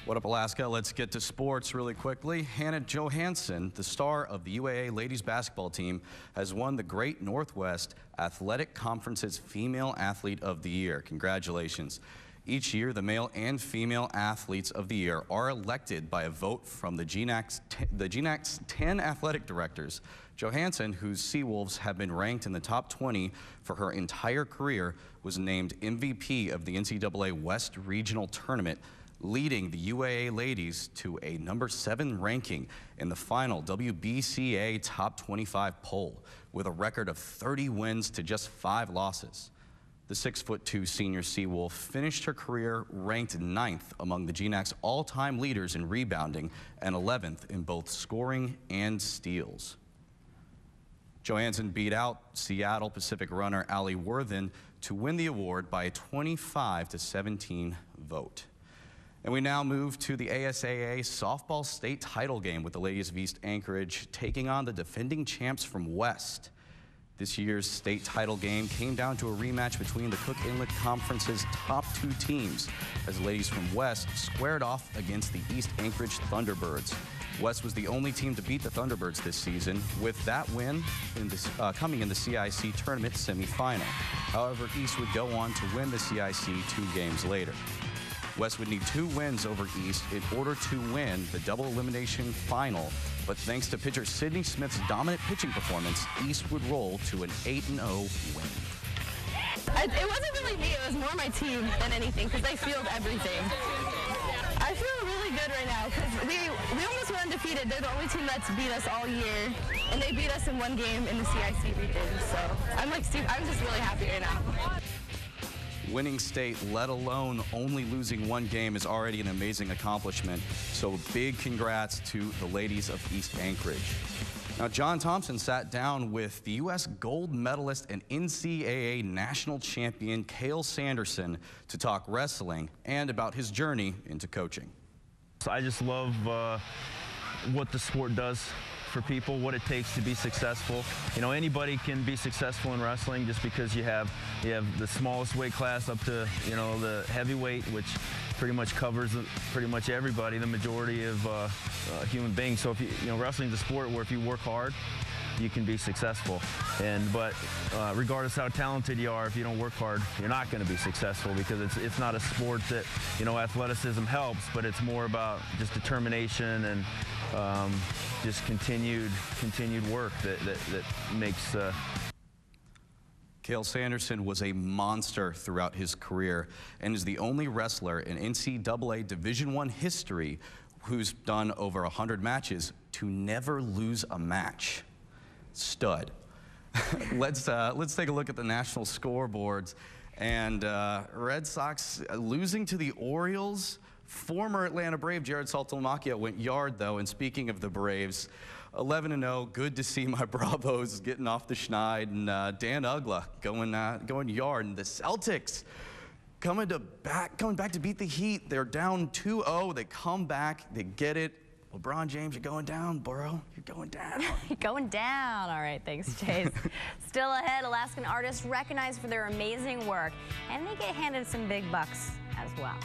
What up, Alaska? Let's get to sports really quickly. Hannah Johansson, the star of the UAA ladies basketball team, has won the Great Northwest Athletic Conference's Female Athlete of the Year. Congratulations. Each year, the male and female athletes of the year are elected by a vote from the GNAC's 10 athletic directors. Johansson, whose Seawolves have been ranked in the top 20 for her entire career, was named MVP of the NCAA West Regional Tournament, leading the UAA ladies to a #7 ranking in the final WBCA Top 25 poll, with a record of 30 wins to just 5 losses. The 6'2" senior Seawolf finished her career ranked 9th among the GNAC's all-time leaders in rebounding and 11th in both scoring and steals. Johansson beat out Seattle Pacific runner Allie Worthen to win the award by a 25-17 vote. And we now move to the ASAA softball state title game with the ladies of East Anchorage taking on the defending champs from West. This year's state title game came down to a rematch between the Cook Inlet Conference's top 2 teams as the ladies from West squared off against the East Anchorage Thunderbirds. West was the only team to beat the Thunderbirds this season, with that win coming in the CIC tournament semifinal. However, East would go on to win the CIC 2 games later. West would need 2 wins over East in order to win the double elimination final, but thanks to pitcher Sydney Smith's dominant pitching performance, East would roll to an 8-0 win. It wasn't really me, it was more my team than anything, because they field everything. I feel really good right now, because we almost went undefeated. They're the only team that's beat us all year, and they beat us in 1 game in the CIC region, so I'm just really happy right now. Winning state, let alone only losing 1 game, is already an amazing accomplishment. So big congrats to the ladies of East Anchorage. Now, John Thompson sat down with the U.S. gold medalist and NCAA national champion Cael Sanderson to talk wrestling and about his journey into coaching. I just love what the sport does for people, what it takes to be successful. You know, anybody can be successful in wrestling just because you have the smallest weight class up to, you know, the heavyweight, which pretty much covers pretty much everybody, the majority of human beings. So if you know, wrestling is a sport where if you work hard, you can be successful. But regardless how talented you are, if you don't work hard, you're not going to be successful, because it's not a sport that, you know, athleticism helps, but it's more about just determination and just continued work that makes. Cael Sanderson was a monster throughout his career and is the only wrestler in NCAA Division I history who's done over 100 matches to never lose a match. Stud. Let's take a look at the national scoreboards. And Red Sox losing to the Orioles. Former Atlanta Brave Jared Saltalamacchia went yard, though. And speaking of the Braves, 11-0. Good to see my Bravos getting off the schneid, and Dan Uggla going yard. And the Celtics coming back to beat the Heat. They're down 2-0. They come back. They get it. LeBron James, you're going down, bro. You're going down. You're going down. All right, thanks, Chase. Still ahead, Alaskan artists recognized for their amazing work, and they get handed some big bucks as well.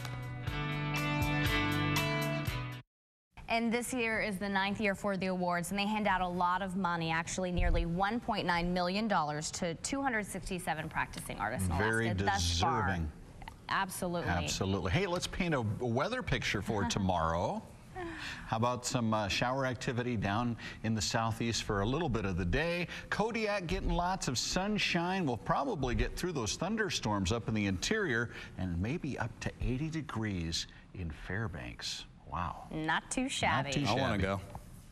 And this year is the 9th year for the awards, and they hand out a lot of money, actually nearly $1.9 million to 267 practicing artists in Alaska. Very deserving. Absolutely. Absolutely. Hey, let's paint a weather picture for tomorrow. How about some shower activity down in the southeast for a little bit of the day? Kodiak getting lots of sunshine. We'll probably get through those thunderstorms up in the interior, and maybe up to 80 degrees in Fairbanks. Wow. Not too shabby. Not too shabby. I want to go.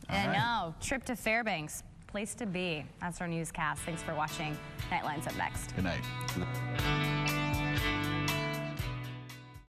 I know. Trip to Fairbanks. Place to be. That's our newscast. Thanks for watching. Nightline's up next. Good night.